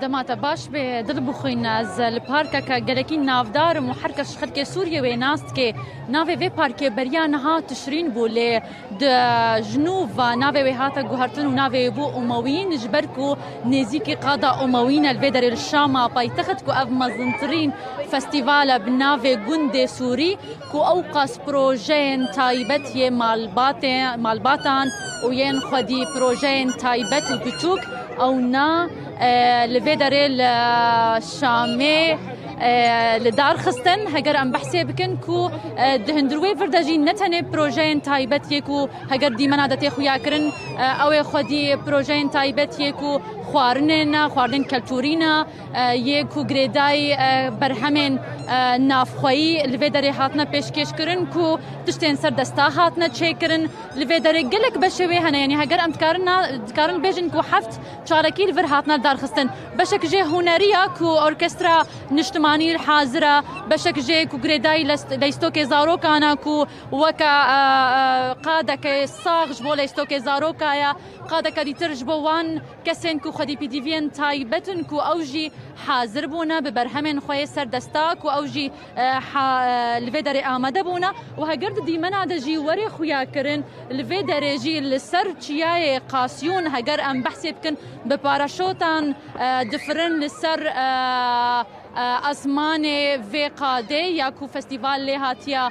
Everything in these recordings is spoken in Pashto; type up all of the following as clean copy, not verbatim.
دماتا باش به دل بخوین از الپارکا که گلکی نافدار محرکش خلک سوریه و ناست که ناوی وی پارک بریا نها تشرین بوله د جنوب و ناوی وی هاتا گوهرتن و ناوی بو اموین جبرکو نزیکی قادا اموین الویدر الشام پایتخت کو اف مزنترین فستیوال بناوی گند سوری کو اوقاس پروژین تایبت مالباتان و ین خودی پروژین تایبت و بچوک او نا لفيدر الشامي لدار خستن هجر ام بحسي بكن كو دهندروي فرداجي نتنه بروجين تايبت يكو هجر دي منادتي خويا كرن او خدي بروجين تايبت يكو خواردن کلتورینا یکو گریدای برهمن نافخویی لویداری هاتنا پیشکش کرن کو تشتین سر دستا هاتنا چه کرن لویداری گلک بشوی هنه یعنی هگر ام تکارن بیجن کو هفت چارکی لور هاتنا دارخستن بشک جه هنریا کو ارکسترا نشتمانی حاضره بشک جه کو گریدای لیستو که زارو کانا کو وکا قاده که ساغ بو لیستو که زارو کایا قاده که دیتر جبوان کسین کو خدي بي دي فين تايبتن كو اوجي حاضر بونا ببرهمن خوي سر دستا كو اوجي لفيدري آمده بونا وهجرد دي منا دجي وري خويا كرن لفيدري جي لسر تشياي قاسيون هجر ام بحسب كن بباراشوتان دفرن لسر اسماني في قادي ياكو فستيفال لي هاتيا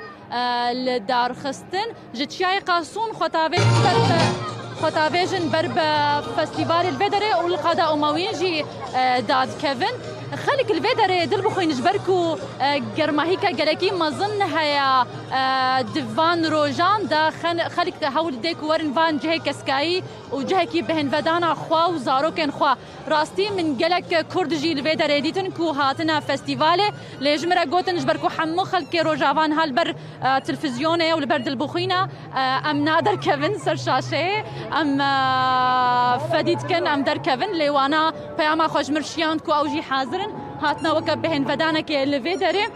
لدار خستن جتشياي قاسون خطابيجن برب فستيفال الفيدري والقادة أموين جي داد كيفن خلك الفيدري دل بخوين جبركو جرماهيكا جلاكي ما ظن هيا دفان روجان دا خلك هول ديكو ورن فان جهي كسكاي وجهكي بهن فدانا خوا وزاروكن خوا راستي من جلك كردجي الفيدري ديتن كو هاتنا فستيفالي ليجمرا جوتن جبركو حمو خلك روجافان هالبر تلفزيوني والبر دل بخوينا ام نادر كيفن سر شاشة ام فديت كن ام در كيفن ليوانا بياما خوش مرشيان كو اوجي حاضر هاتنا وكب بهن فدانك الفيدري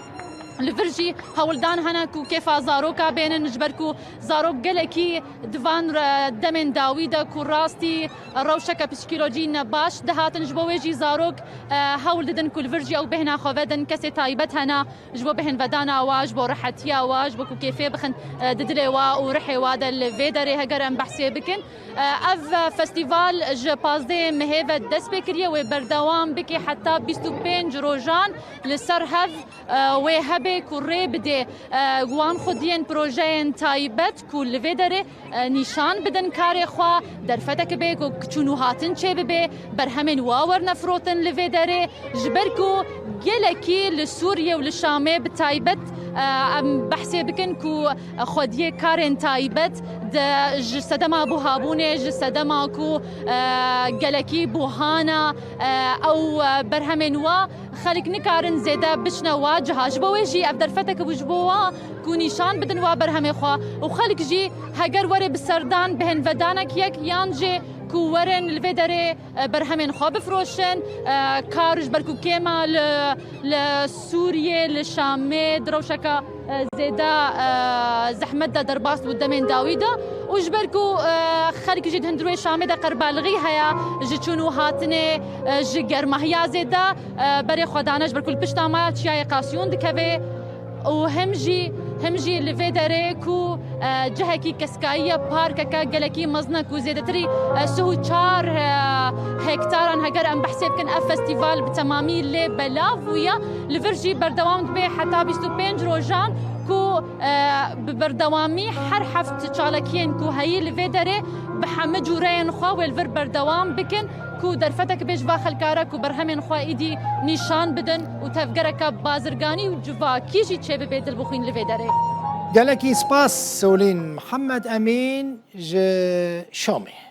لفرجي هولدان هنا كو كيف زاروكا بين نجبركو زاروك جلكي دفان دمن داويدا كو راستي روشكا بسكيلوجي نباش دهات نجبويجي زاروك هول ددن كو لفرجي او بهنا خوفدن كسي تايبت هنا جبو بهن فدانا واج بو رحتيا واج بو كيفي بخن ددلي وا ورحي وادا الفيدري هجر ام بحسي بكن اف فستيفال جبازدي مهيفة دس بكريه وبردوام بكي حتى 25 جروجان لسرهف وهبي كوري بدي وان خدين بروجين تايبت كل فيدري نشان بدن كاري خوا درفتك بيك وكتشونو هاتن شي ببي برهمن واور نفروتن لفيدري جبركو جلكي لسوريا وللشامي بتايبت بحسي بكن كو خديه كارين تايبت جسدما بو هابونه جسدما كو جلكي بوهانا او برهمن وا خلق نكارن زيدا بشنا واجهه جبويجي افدر فتك بجبوا كو نشان بدن وا برهمي خوا وخلق جي هجر وري بسردان بهن فدانك يك يانجي كورن الفيدري برهمن خوا بفروشن كارج بركو كيما لسوريا للشامي دروشكا زيدا زحمت دا درباس ودمين داويدا وجبركو خلق جد هندروي شامي دا قربالغي هيا جتشونو هاتني جگر مهيا زيدا بري خدانش بركو البشتا ما تشياي قاسيون دكافي وهمجي لفيدري كو جهكي كسكاية باركا جلكي مزنك وزيدتري سهو 4 هكتارا هجر ام بحسب كن اف فستيفال بتمامي اللي بلافويا لفرجي بردوام بي حتى 25 روجان كو ببردوامي حر حفت شالكين كو هي لفيدري بحمد جورين خوا والفر بردوام بكن كو درفتك بيش باخل كارك وبرهمن خوا ايدي نشان بدن وتفقرك بازرگاني وجوا كيجي تشي ببيت البخين لفيدري جالكي سباس سولين محمد امين شامي.